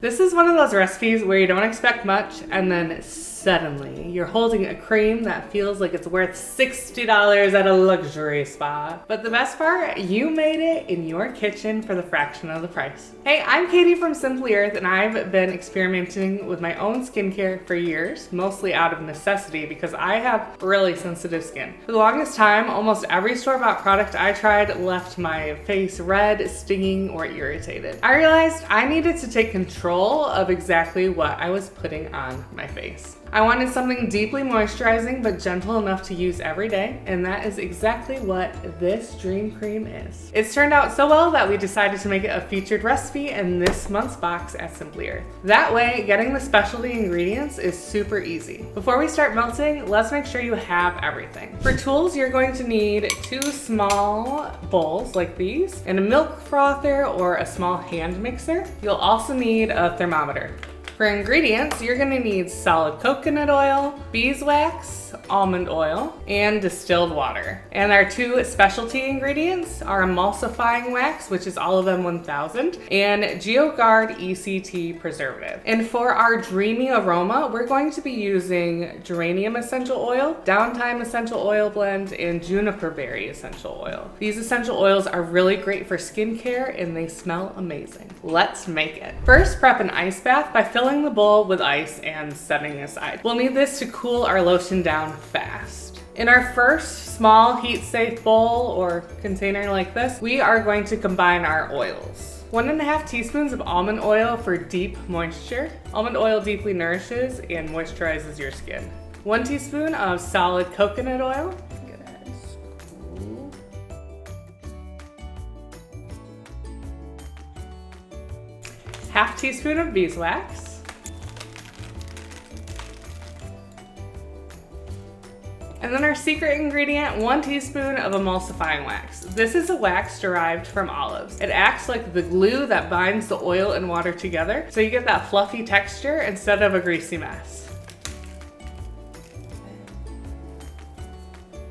This is one of those recipes where you don't expect much and then suddenly you're holding a cream that feels like it's worth $60 at a luxury spa. But the best part, you made it in your kitchen for the fraction of the price. Hey, I'm Katie from Simply Earth and I've been experimenting with my own skincare for years, mostly out of necessity because I have really sensitive skin. For the longest time, almost every store-bought product I tried left my face red, stinging, or irritated. I realized I needed to take control of exactly what I was putting on my face. I wanted something deeply moisturizing but gentle enough to use every day, and that is exactly what this dream cream is. It's turned out so well that we decided to make it a featured recipe in this month's box at Simply Earth. That way, getting the specialty ingredients is super easy. Before we start melting, let's make sure you have everything. For tools, you're going to need 2 small bowls like these, and a milk frother or a small hand mixer. You'll also need a thermometer. For ingredients, you're gonna need solid coconut oil, beeswax, almond oil, and distilled water. And our 2 specialty ingredients are Emulsifying Wax, which is Olivem 1000, and Geogard ECT Preservative. And for our dreamy aroma, we're going to be using Geranium Essential Oil, Downtime Essential Oil Blend, and Juniper Berry Essential Oil. These essential oils are really great for skincare and they smell amazing. Let's make it. First, prep an ice bath by filling the bowl with ice and setting aside. We'll need this to cool our lotion down fast. In our first small heat-safe bowl or container like this, we are going to combine our oils. 1.5 teaspoons of almond oil for deep moisture. Almond oil deeply nourishes and moisturizes your skin. 1 teaspoon of solid coconut oil. Half teaspoon of beeswax. And then our secret ingredient, 1 teaspoon of emulsifying wax. This is a wax derived from olives. It acts like the glue that binds the oil and water together, so you get that fluffy texture instead of a greasy mess.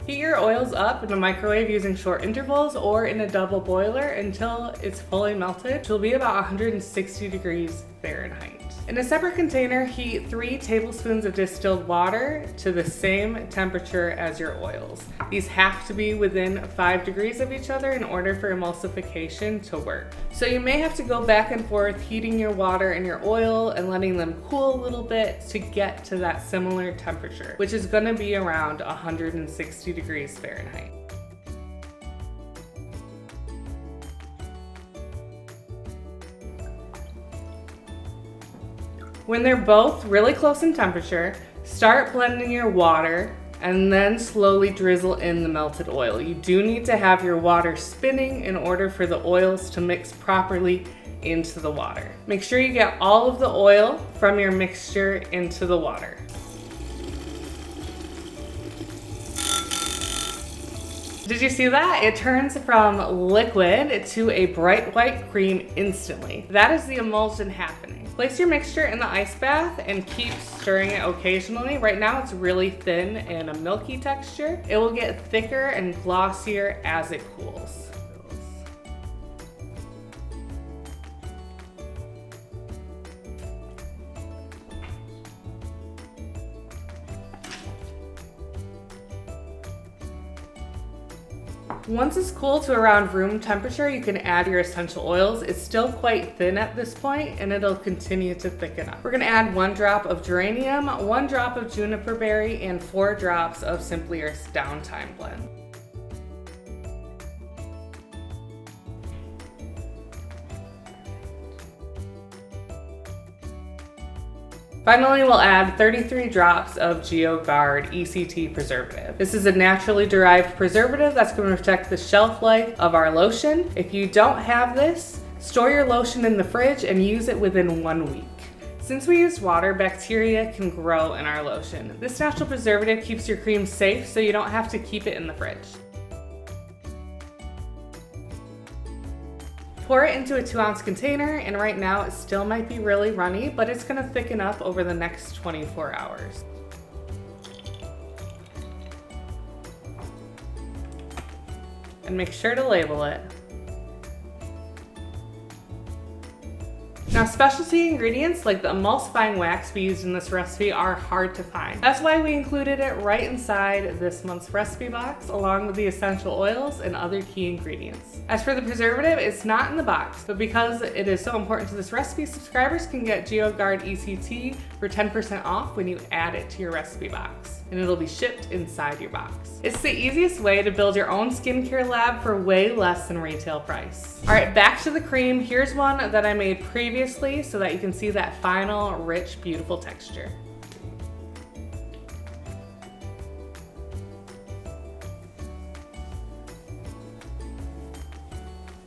Heat your oils up in the microwave using short intervals or in a double boiler until it's fully melted, which will be about 160 degrees Fahrenheit. In a separate container, heat 3 tablespoons of distilled water to the same temperature as your oils. These have to be within 5 degrees of each other in order for emulsification to work. So you may have to go back and forth heating your water and your oil and letting them cool a little bit to get to that similar temperature, which is going to be around 160 degrees Fahrenheit. When they're both really close in temperature, start blending your water and then slowly drizzle in the melted oil. You do need to have your water spinning in order for the oils to mix properly into the water. Make sure you get all of the oil from your mixture into the water. Did you see that? It turns from liquid to a bright white cream instantly. That is the emulsion happening. Place your mixture in the ice bath and keep stirring it occasionally. Right now it's really thin and a milky texture. It will get thicker and glossier as it cools. Once it's cooled to around room temperature, you can add your essential oils. It's still quite thin at this point and it'll continue to thicken up. We're gonna add 1 drop of geranium, 1 drop of juniper berry, and 4 drops of Simply Earth's Downtime blend. Finally, we'll add 33 drops of Geogard ECT Preservative. This is a naturally derived preservative that's going to protect the shelf life of our lotion. If you don't have this, store your lotion in the fridge and use it within 1 week. Since we use water, bacteria can grow in our lotion. This natural preservative keeps your cream safe so you don't have to keep it in the fridge. Pour it into a 2-ounce container, and right now it still might be really runny, but it's gonna thicken up over the next 24 hours. And make sure to label it. Now, specialty ingredients like the emulsifying wax we used in this recipe are hard to find. That's why we included it right inside this month's recipe box, along with the essential oils and other key ingredients. As for the preservative, it's not in the box, but because it is so important to this recipe, subscribers can get Geogard ECT for 10% off when you add it to your recipe box, and it'll be shipped inside your box. It's the easiest way to build your own skincare lab for way less than retail price. All right, back to the cream. Here's one that I made previously so that you can see that final, rich, beautiful texture.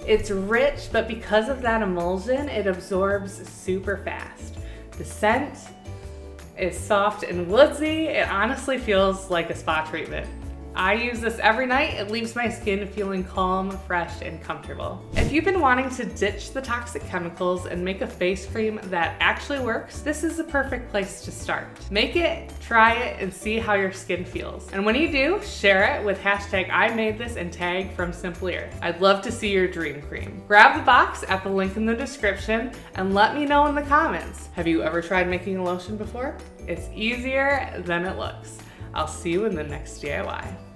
It's rich, but because of that emulsion, it absorbs super fast. The scent is soft and woodsy. It honestly feels like a spa treatment. I use this every night. It leaves my skin feeling calm, fresh, and comfortable. If you've been wanting to ditch the toxic chemicals and make a face cream that actually works, this is the perfect place to start. Make it, try it, and see how your skin feels. And when you do, share it with hashtag I made this and tag From Simply Earth. I'd love to see your dream cream. Grab the box at the link in the description and let me know in the comments. Have you ever tried making a lotion before? It's easier than it looks. I'll see you in the next DIY.